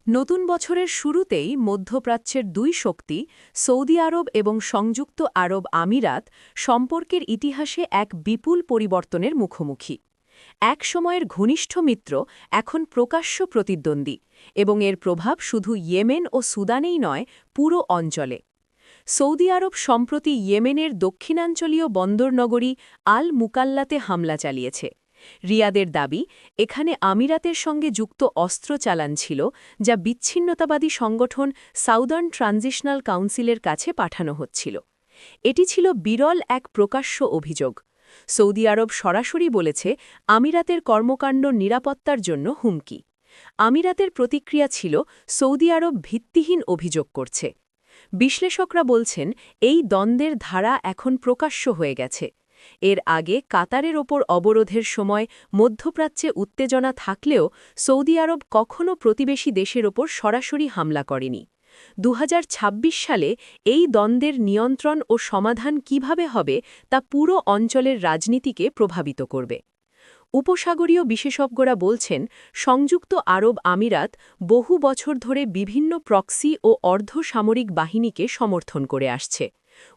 নতুন বছরের শুরুতেই মধ্যপ্রাচ্যের দুই শক্তি সৌদি আরব এবং সংযুক্ত আরব আমিরাত সম্পর্কের ইতিহাসে এক বিপুল পরিবর্তনের মুখোমুখি। এক সময়ের ঘনিষ্ঠ মিত্র এখন প্রকাশ্য প্রতিদ্বন্দ্বী, এবং এর প্রভাব শুধু ইয়েমেন ও সুদানেই নয়, পুরো অঞ্চলে। সৌদি আরব সম্প্রতি ইয়েমেনের দক্ষিণাঞ্চলীয় বন্দরনগরী আল মুকাল্লাতে হামলা চালিয়েছে। রিয়াদের দাবি, এখানে আমিরাতের সঙ্গে যুক্ত অস্ত্র চালান ছিল, যা বিচ্ছিন্নতাবাদী সংগঠন সাউদার্ন ট্রানজিশনাল কাউন্সিলের কাছে পাঠানো হচ্ছিল। এটি ছিল বিরল এক প্রকাশ্য অভিযোগ। সৌদি আরব সরাসরি বলেছে আমিরাতের কর্মকাণ্ড নিরাপত্তার জন্য হুমকি। আমিরাতের প্রতিক্রিয়া ছিল সৌদি আরব ভিত্তিহীন অভিযোগ করছে। বিশ্লেষকরা বলছেন এই দ্বন্দ্বের ধারা এখন প্রকাশ্য হয়ে গেছে। এর আগে কাতারের ওপর অবরোধের সময় মধ্যপ্রাচ্যে উত্তেজনা থাকলেও সৌদি আরব কখনও প্রতিবেশী দেশের ওপর সরাসরি হামলা করেনি। ২০২৬ সালে এই দ্বন্দ্বের নিয়ন্ত্রণ ও সমাধান কিভাবে হবে তা পুরো অঞ্চলের রাজনীতিকে প্রভাবিত করবে। উপসাগরীয় বিশেষজ্ঞরা বলছেন সংযুক্ত আরব আমিরাত বহু বছর ধরে বিভিন্ন প্রক্সি ও অর্ধসামরিক বাহিনীকে সমর্থন করে আসছে।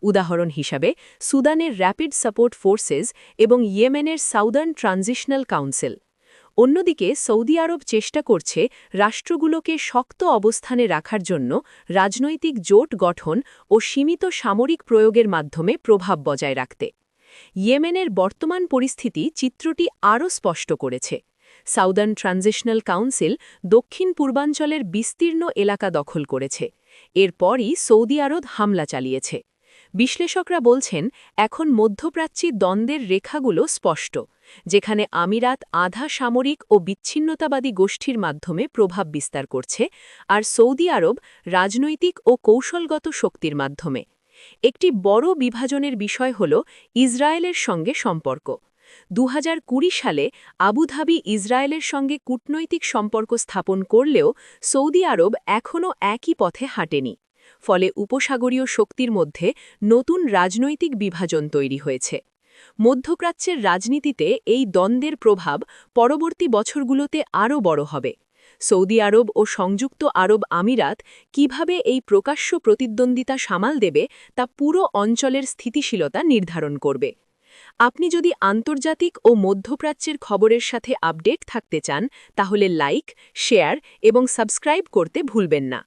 উদাহরণ হিসাবে সুদানের র্যাপিড সাপোর্ট ফোর্সেস এবং ইয়েমেনের সাউদার্ন ট্রানজিশনাল কাউন্সিল। অন্যদিকে সৌদি আরব চেষ্টা করছে রাষ্ট্রগুলোকে শক্ত অবস্থানে রাখার জন্য রাজনৈতিক জোট গঠন ও সীমিত সামরিক প্রয়োগের মাধ্যমে প্রভাব বজায় রাখতে। ইয়েমেনের বর্তমান পরিস্থিতি চিত্রটি আরও স্পষ্ট করেছে। সাউদার্ন ট্রানজিশনাল কাউন্সিল দক্ষিণ পূর্বাঞ্চলের বিস্তীর্ণ এলাকা দখল করেছে। এরপরই সৌদি আরব হামলা চালিয়েছে। বিশ্লেষকরা বলছেন এখন মধ্যপ্রাচ্যে দ্বন্দ্বের রেখাগুলো স্পষ্ট, যেখানে আমিরাত আধা সামরিক ও বিচ্ছিন্নতাবাদী গোষ্ঠীর মাধ্যমে প্রভাব বিস্তার করছে, আর সৌদি আরব রাজনৈতিক ও কৌশলগত শক্তির মাধ্যমে। একটি বড় বিভাজনের বিষয় হল ইসরায়েলের সঙ্গে সম্পর্ক। ২০২০ সালে আবুধাবি ইসরায়েলের সঙ্গে কূটনৈতিক সম্পর্ক স্থাপন করলেও সৌদি আরব এখনও একই পথে হাঁটেনি। ফলে উপসাগরীয় শক্তির মধ্যে নতুন রাজনৈতিক বিভাজন তৈরি হয়েছে। মধ্যপ্রাচ্যের রাজনীতিতে এই দ্বন্দ্বের প্রভাব পরবর্তী বছরগুলোতে আরও বড় হবে। সৌদি আরব ও সংযুক্ত আরব আমিরাত কিভাবে এই প্রকাশ্য প্রতিদ্বন্দ্বিতা সামাল দেবে তা পুরো অঞ্চলের স্থিতিশীলতা নির্ধারণ করবে। আপনি যদি আন্তর্জাতিক ও মধ্যপ্রাচ্যের খবরের সাথে আপডেট থাকতে চান, তাহলে লাইক, শেয়ার এবং সাবস্ক্রাইব করতে ভুলবেন না।